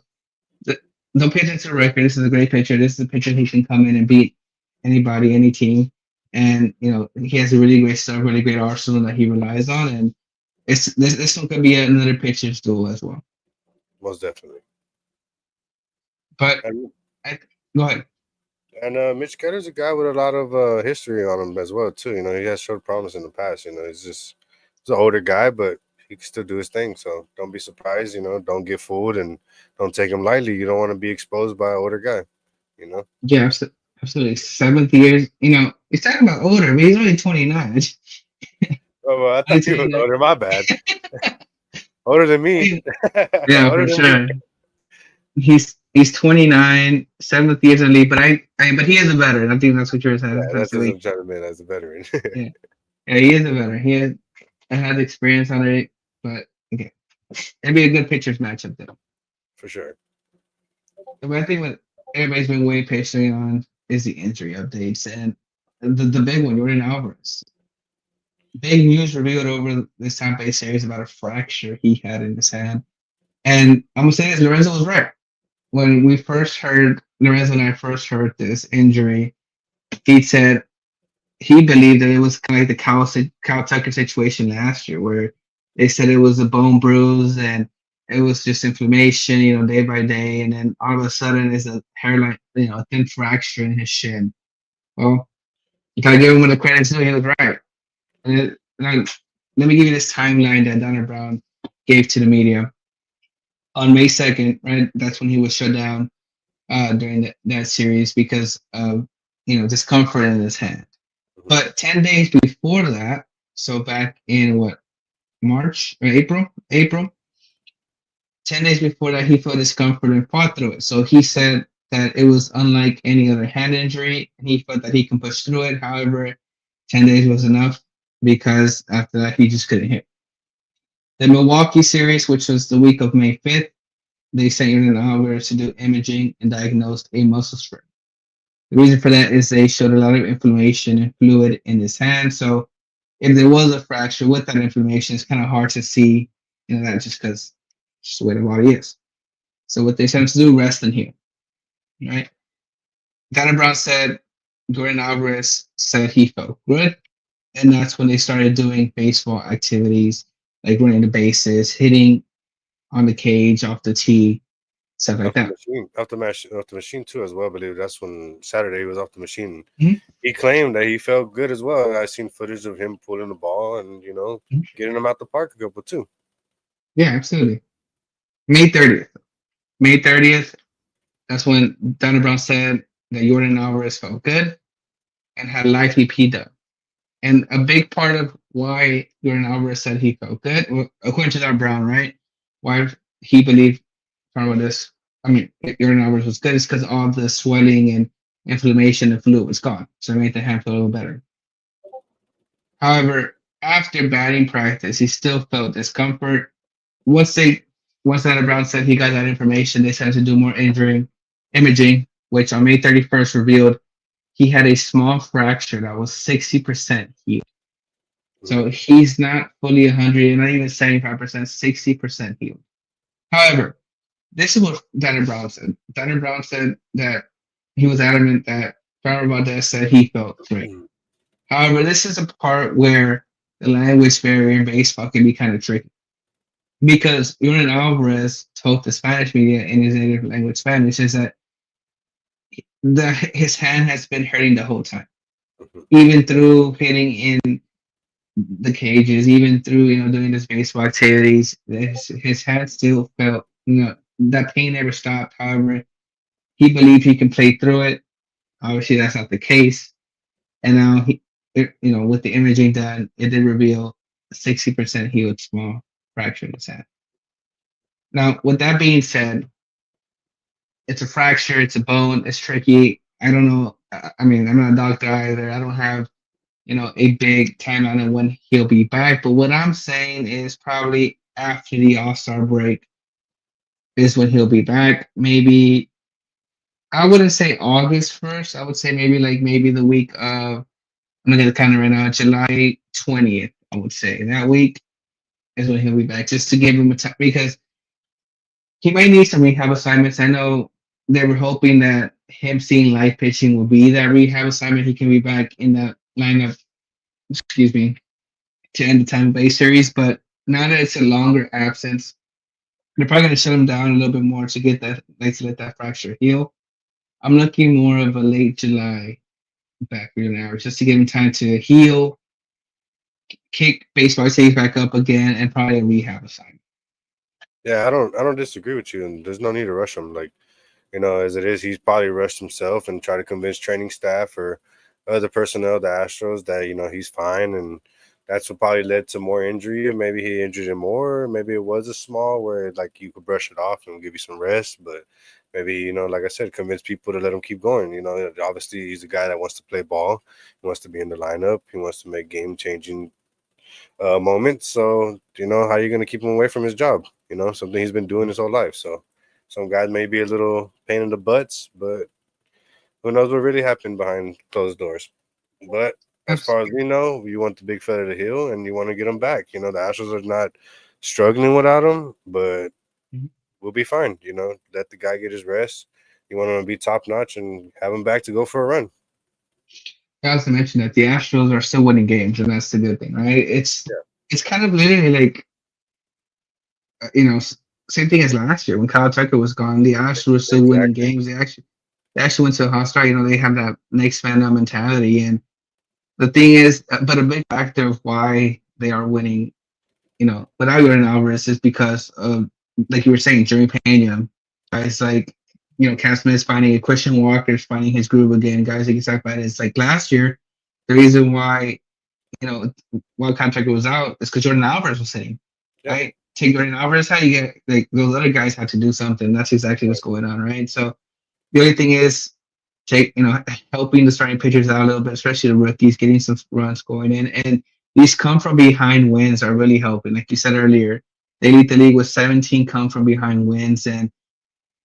the, don't pay attention to the record. This is a great pitcher. This is a pitcher who can come in and beat anybody, any team. And he has a really great stuff, really great arsenal that he relies on. And this one could be another pitcher's duel as well. most definitely. But And I, go ahead. Mitch Keller's a guy with a lot of history on him as well too. You know, he has showed promise in the past. You know, he's an older guy, but he can still do his thing. So don't be surprised. You know, don't get fooled and don't take him lightly. You don't want to be exposed by an older guy. You know. Yeah, absolutely. 7th years. He's talking about older, but he's only 29. Oh, well, I thought he was 29. older. My bad. Older than me. Yeah, Older for than me. sure. He's 29, 7th years in the league, but but he is a veteran. I think that's what you were Yeah, saying. that's just Essentially. him trying to admit as a veteran. Yeah, yeah, he is a veteran. Has experience on it, but okay, it'd be a good pitchers matchup though. For sure. But I think what everybody's been waiting patiently on is the injury updates and the big one, Jordan Alvarez. Big news revealed over this Tampa Bay series about a fracture he had in his hand. And I'm gonna say this, Lorenzo was right. When we first heard Lorenzo and I first heard this injury, he said he believed that it was kind of like the Kyle Tucker situation last year, where they said it was a bone bruise and it was just inflammation, day by day, and then all of a sudden it's a hairline, a thin fracture in his shin. Well, you gotta give him the credit too. He was right. And let me give you this timeline that Donna Brown gave to the media. On May 2nd, right? That's when he was shut down during that series because of discomfort in his hand. Mhm. But 10 days before that, so back in what, March or April, 10 days before that, he felt discomfort and fought through it. So he said that it was unlike any other hand injury. He felt that he can push through it. However, 10 days was enough because after that he just couldn't hit. The Milwaukee series, which was the week of May 5th, they sent Jordan Alvarez to do imaging and diagnosed a muscle strain. The reason for that is they showed a lot of inflammation and fluid in his hand. So if there was a fracture with that inflammation, it's kind of hard to see, that just because it's the way the body is. So what they said to do, rest and heal. Right? Donna Brown said Jordan Alvarez said he felt good. And that's when they started doing baseball activities like running the bases, hitting on the cage, off the tee, stuff like Off the that. machine, off the machine too, as well. I believe that's when Saturday he was off the machine. Mhm. He claimed that he felt good as well. I seen footage of him pulling the ball and Mhm. getting him out the park a couple too. Yeah, absolutely. May 30th. May 30th, that's when Donna Brown said that Jordan Alvarez felt good and had likely P-Dub. And a big part of why Jordan Alvarez said he felt good, well, according to Donna Brown, right? Why he believed about this, I mean, Jordan Alvarez was good is because all the swelling and inflammation and fluid was gone. So it made the hand feel a little better. However, after batting practice, he still felt discomfort. Once they, once Donna Brown said he got that information, they started to do more injury imaging, which on May 31st revealed he had a small fracture that was 60% healed. So Mm-hmm. he's not fully 100, not even 75%, 60% healed. However, this is what Dana Brown said. Dana Brown said that he was adamant that Farmer Valdez said he felt great. However, this is a part where the language barrier in baseball can be kind of tricky because Jordan Alvarez told the Spanish media in his native language Spanish is that his hand has been hurting the whole time, even through hitting in the cages, even through doing his baseball activities. His hand still felt that pain never stopped. However, he believed he can play through it. Obviously, that's not the case. And now with the imaging done, it did reveal a 60% healed small fracture in his hand. Now, with that being said, it's a fracture, it's a bone, it's tricky. I don't know. I mean, I'm not a doctor either. I don't have a big timeline on when he'll be back. But what I'm saying is probably after the All Star break is when he'll be back. Maybe I wouldn't say August 1st. I would say maybe the week of, I'm looking at the calendar right now, July 20th. I would say that week is when he'll be back, just to give him a time because he might need some rehab assignments. I know they were hoping that him seeing live pitching will be that rehab assignment. He can be back in that lineup. Excuse me, to end the Tampa Bay series. But now that it's a longer absence, they're probably going to shut him down a little bit more to get that, like to let that fracture heal. I'm looking more of a late July back for now, just to give him time to heal, kick baseball safe back up again, and probably a rehab assignment. Yeah, I don't disagree with you, and there's no need to rush him. Like, as it is, he's probably rushed himself and tried to convince training staff or other personnel, the Astros, that he's fine, and that's what probably led to more injury. Or maybe he injured him more. Or maybe it was a small where like you could brush it off and give you some rest, but maybe like I said, convince people to let him keep going. Obviously he's a guy that wants to play ball. He wants to be in the lineup. He wants to make game changing moment. So, how are you going to keep him away from his job? Something he's been doing his whole life. So, some guys may be a little pain in the butts, but who knows what really happened behind closed doors. But as far as we know, you want the big fella to heal and you want to get him back. The Astros are not struggling without him, but we'll be fine. Let the guy get his rest. You want him to be top notch and have him back to go for a run. I also mentioned that the Astros are still winning games, and that's the good thing, right? Yeah, It's kind of literally like same thing as last year when Kyle Tucker was gone. The Astros were still winning exactly. games. They actually went to a hot start. They have that next man up mentality, and the thing is, but a big factor of why they are winning, without Jordan Alvarez is because of, like you were saying, Jerry Pena. Guys like, Cam Smith finding a Christian Walker's finding his groove again. Guys like Isaac It's like last year, the reason why, you know, while contract was out is because Jordan Alvarez was sitting. Yeah. Right? Take Jordan Alvarez out, you get like those other guys had to do something. That's exactly what's Right. going on, right? So the only thing is helping the starting pitchers out a little bit, especially the rookies, getting some runs going in. And these come from behind wins are really helping. Like you said earlier, they lead the league with 17 come from behind wins. And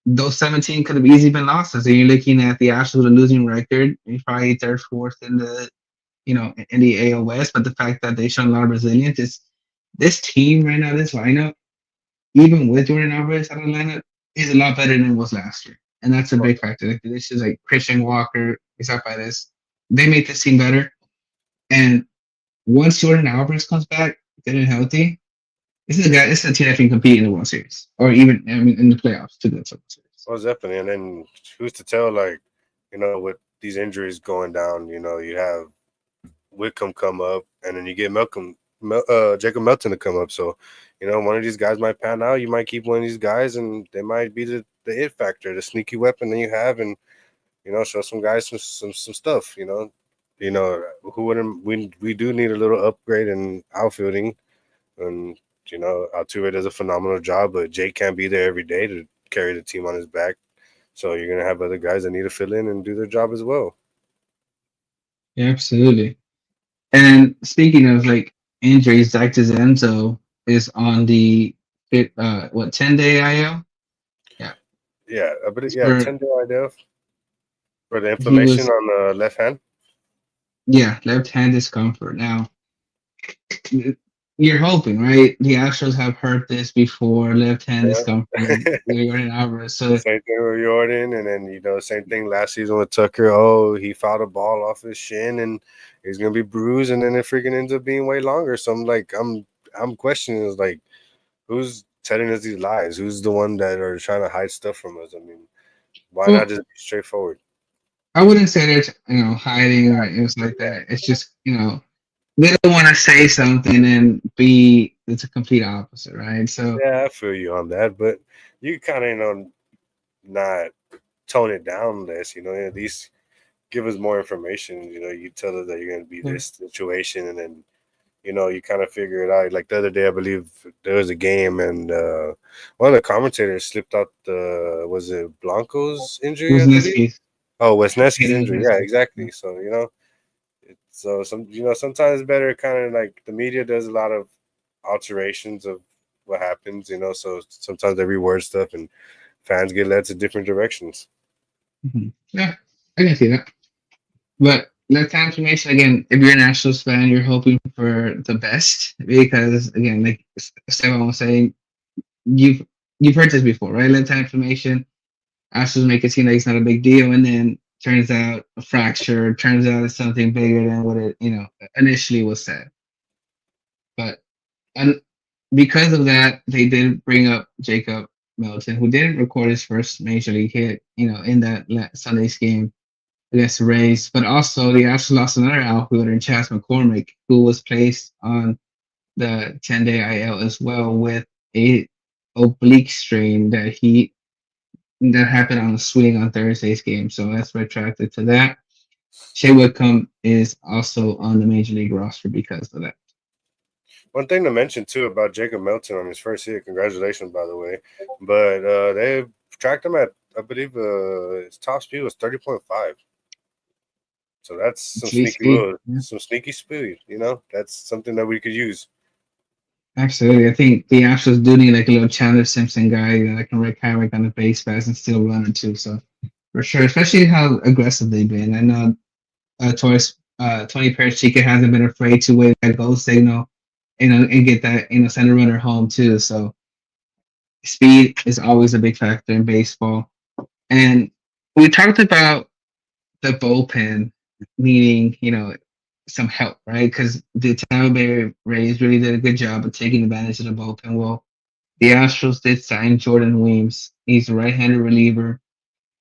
those 17 could have easily been losses. And you're looking at the Astros with a losing record, probably third, fourth in the AL West. But the fact that they've shown a lot of resilience is this team right now, this lineup, even with Jordan Alvarez out of the lineup, is a lot better than it was last year. And that's a big factor. Like, this is like Christian Walker, stuff like this. They make this team better. And once Jordan Alvarez comes back, good and healthy, this is a guy. This is a team that can compete in the World Series, or even in the playoffs to the World Series. Well, definitely. And then who's to tell, like, with these injuries going down, you have Wickham come up, and then you get Jacob Melton to come up. So, one of these guys might pan out. You might keep one of these guys, and they might be the it factor, the sneaky weapon that you have, and show some guys some stuff. You know who wouldn't we do need a little upgrade in outfielding, and Altuve does a phenomenal job, but Jake can't be there every day to carry the team on his back. So you're gonna have other guys that need to fill in and do their job as well. Yeah, absolutely. And speaking of like injuries, Zach DeZenzo is on the 10-day IL? Yeah. Yeah, but It's yeah, for 10-day idea for the he inflammation was on the left hand. yeah, left hand discomfort. Now you're hoping, right? The Astros have heard this before, left hand discomfort, Yeah. Leonard Alvarez. So Same thing with Jordan, and then same thing last season with Tucker. Oh, he fouled a ball off his shin, and he's gonna be bruised, and then it freaking ends up being way longer. So I'm questioning is like, who's telling us these lies? Who's the one that are trying to hide stuff from us? I mean, why not well, just be straightforward? I wouldn't say they're hiding or it was like that. It's just they don't want to say something and be it's a complete opposite, right? So Yeah, I feel you on that, but you kind of not tone it down less. At least give us more information. You tell us that you're going to be yeah, this situation, and then you kind of figure it out. Like the other day, I believe there was a game, and one of the commentators slipped out the was it Blanco's injury, I believe. Wisniewski's Oh, Wesneski's Hayden injury. Yeah, Wesniewski. exactly. So sometimes it's better kind of like the media does a lot of alterations of what happens. So sometimes they reword stuff, and fans get led to different directions. Yeah, I can see that. But that transformation again, if you're an Astros fan, you're hoping for the best because again, like Stefan was saying, you've you've heard this before, right? Left transformation, Astros make it seem like it's not a big deal, and then turns out a fracture. Turns out it's something bigger than what it initially was said. But and because of that, they did bring up Jacob Melton, who didn't record his first major league hit, in that Sunday's game against the Rays. But also, they actually lost another outfielder in Chas McCormick, who was placed on the 10-day IL as well with a oblique strain that happened on a swing on Thursday's game. So that's retracted to that. Shea Whitcomb is also on the major league roster because of that. One thing to mention too about Jacob Melton on his first hit, congratulations by the way. But they tracked him at I believe his top speed was 30.5. So that's Speed. Yeah. some sneaky speed. That's something that we could use. Absolutely. I think the Astros do need like a little Chandler Simpson guy that can wreak havoc on the base pass and still run it too. So for sure, especially how aggressive they've been. I know Tony Perchica hasn't been afraid to wave that goal signal, and get that send a runner home too. So speed is always a big factor in baseball. And we talked about the bullpen needing some help, right? Because the Tampa Bay Rays really did a good job of taking advantage of the bullpen. Well, the Astros did sign Jordan Weems. He's a right-handed reliever.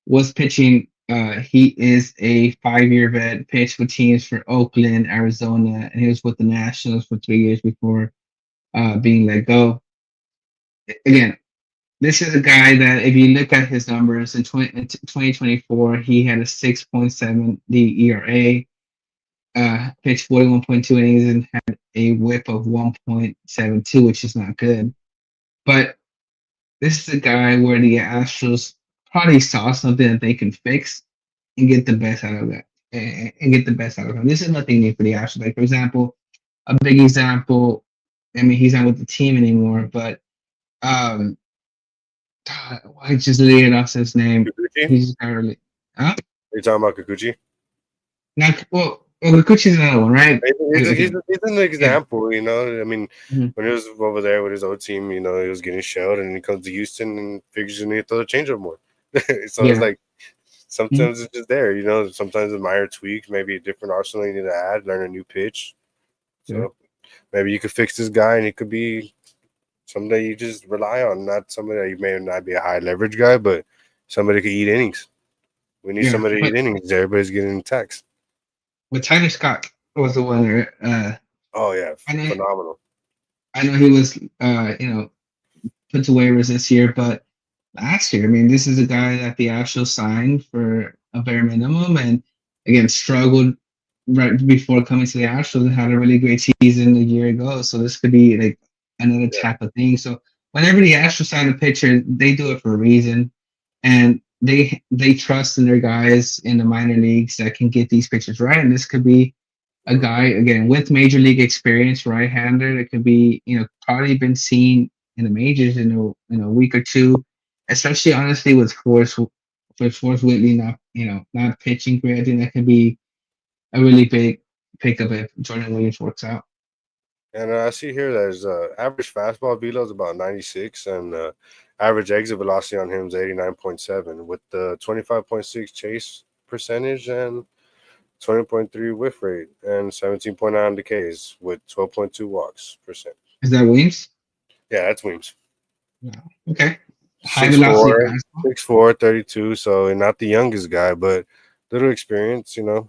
Was pitching. He is a 5-year vet. Pitched for teams for Oakland, Arizona, and he was with the Nationals for 3 years before being let go. Again, this is a guy that if you look at his numbers in 2024, he had a 6.70 ERA, pitched 41.2 innings, and had a whip of 1.72, which is not good. But this is a guy where the Astros probably saw something that they can fix and get the best out of that, and get the best out of him. This is nothing new for the Astros. Like, for example, a big example, I mean, he's not with the team anymore, but um, I just laid off his name. Kikuchi? Are He's early. Huh? you talking about Kikuchi? Not well, Kikuchi's another one, right? Again, He's an yeah. example, I mean, Mhm. when he was over there with his old team, he was getting shelled, and he comes to Houston and figures you need to throw the changeup more. So it's Yeah. like Mhm. sometimes it's just there, sometimes a minor tweak, maybe a different arsenal you need to add, learn a new pitch. Yeah. So maybe you could fix this guy, and he could be somebody you just rely on, not somebody that you may not be a high leverage guy, but somebody could eat innings. We need Yeah. somebody to eat innings. Everybody's getting taxed. But Tyler Scott was the winner. Oh yeah, I know, phenomenal. I know he was, put to waivers this year, but last year, I mean, this is a guy that the Astros signed for a bare minimum, and again struggled right before coming to the Astros and had a really great season a year ago. So this could be like another Yeah. type of thing. So whenever the Astros sign a pitcher, they do it for a reason, and they trust in their guys in the minor leagues that can get these pitchers right. And this could be a Mhm. guy again with major league experience, right-hander that could be probably been seen in the majors in a week or two, especially honestly with Forrest Whitley not pitching great. I think that could be a really big pickup if Jordan Williams works out. And I see here that his average fastball velo is about 96, and average exit velocity on him is 89.7, with the 25.6 chase percentage and 20.3 whiff rate and 17.9 decays with 12.2 walks percent. Is that Williams? Yeah, that's Weems. No. Okay. High Six velocity four, fastball. 6'4", 32. So not the youngest guy, but little experience, you know.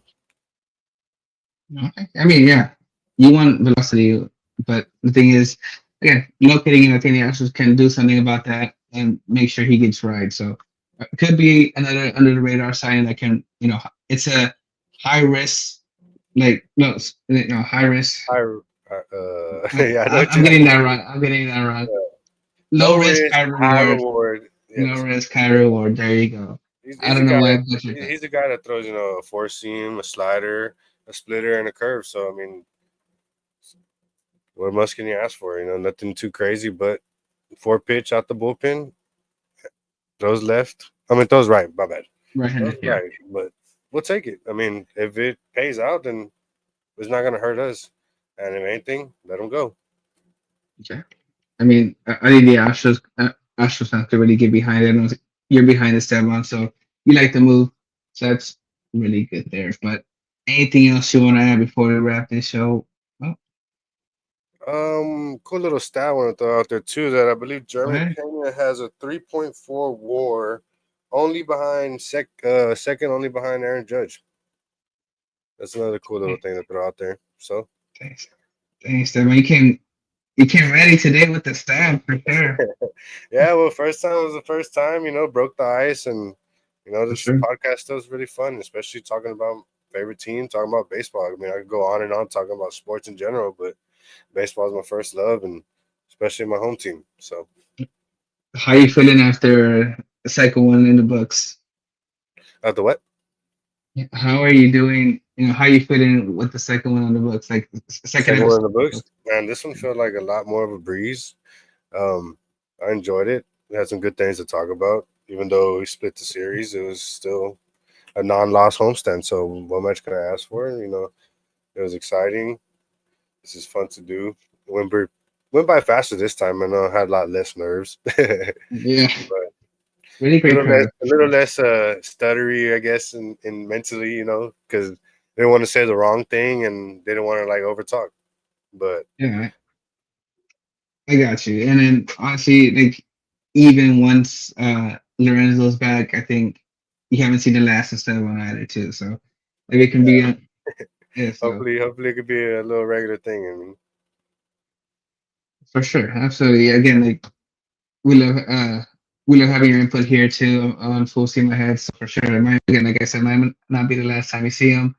Okay. I mean, yeah, you want velocity, but the thing is, again, locating it, I think the Astros can do something about that and make sure he gets right. So it could be another under the radar sign that can, it's a high risk, like no, high risk. I yeah, I know what I'm you getting that mean. wrong. I'm getting that wrong. Low Low risk, risk, high high reward. reward. Low Yes, risk, high reward. There you go. I he's a don't know guy. why I butchered that. He's a guy that throws, a four seam, a slider, a splitter, and a curve. So I mean, what else can you ask for? Nothing too crazy, but four pitch out the bullpen, throws left. I mean, throws right. My bad. Throws Right-handed, yeah. right, but we'll take it. I mean, if it pays out, then it's not gonna hurt us. And if anything, let him go. Okay. I mean, I think the Astros have to really get behind it. I know you're behind the Esteban, so you like the move, so that's really good there. But anything else you want to add before we wrap this show? Oh, Cool little stat I want to throw out there too. That I believe go Jeremy ahead. Pena has a 3.4 WAR, only behind second, only behind Aaron Judge. That's another cool little Hey, thing to throw out there. So, thanks, thanks, Esteban. You came ready today with the stab for sure, yeah, well, first time was the first time. Broke the ice, and for this sure. podcast still is really fun, especially talking about favorite team, talking about baseball. I mean, I could go on and on talking about sports in general, but baseball is my first love, and especially my home team. So, How you feeling after the second one in the books? at the what? How are you doing? How you feeling with the second one on the books? Like second Second one in episode. the books. Man, this one felt like a lot more of a breeze. Um, I enjoyed it. We had some good things to talk about. Even though we split the series, it was still a non-loss homestand. So what much could I ask for? It was exciting. This is fun to do. Went by faster this time. I know I had a lot less nerves, but Yeah, really great crowd a for little sure. less stuttery, I guess, in mentally, because they didn't want to say the wrong thing and they didn't want to like over talk. But Yeah, I got you. And then honestly, like even once Lorenzo's back, I think you haven't seen the last of Esteban either too. So like it can be yeah, a yeah, so hopefully it could be a little regular thing. I mean, for sure. Absolutely. Again, like we love uh we love having your input here too on Full Steam Ahead. So for sure. Again, like I said, might not be the last time you see him.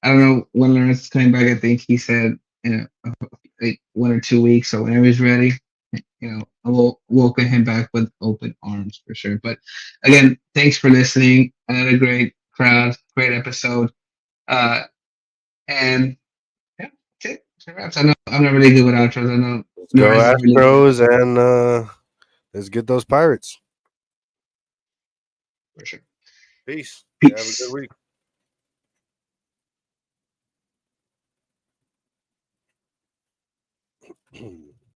I don't know when Lorenzo's coming back. I think he said like 1 or 2 weeks. So whenever he's ready, I will welcome him back with open arms for sure. But again, thanks for listening. Another great crowd, great episode. Uh, and yeah, that's it. That's wraps. I know I'm not really good with outros. I know let's go Lorenzo's really good Astros and let's get those Pirates. for sure. Peace. You have a good Peace. week.